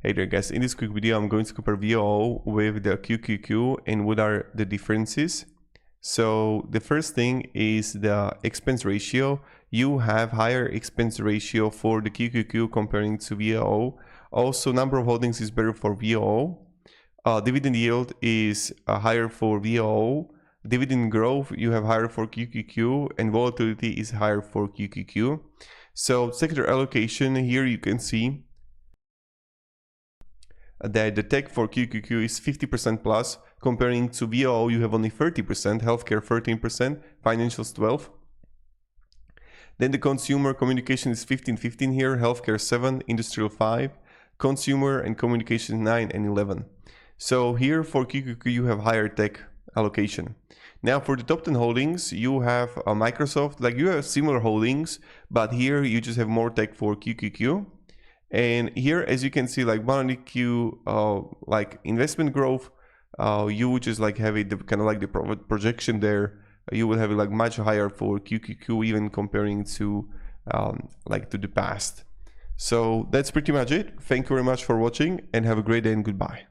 Hey there guys, in this quick video I'm going to compare VOO with the QQQ and what are the differences. So the first thing is the expense ratio. You have higher expense ratio for the QQQ comparing to VOO. Also, number of holdings is better for VOO. Dividend yield is higher for VOO. Dividend growth you have higher for QQQ, and volatility is higher for QQQ. So sector allocation, here you can see that the tech for QQQ is 50% plus, comparing to VOO you have only 30%, healthcare 13%, financials 12%. Then the consumer communication is 15-15 here, healthcare 7%, industrial 5%, consumer and communication 9 and 11%. So here for QQQ you have higher tech allocation. Now for the top 10 holdings you have Microsoft, like you have similar holdings, but here you just have more tech for QQQ. And here, as you can see, like 100Q, like investment growth, you would just like have it kind of like the projection there. You will have it like much higher for QQQ, even comparing to like to the past. So that's pretty much it. Thank you very much for watching and have a great day and goodbye.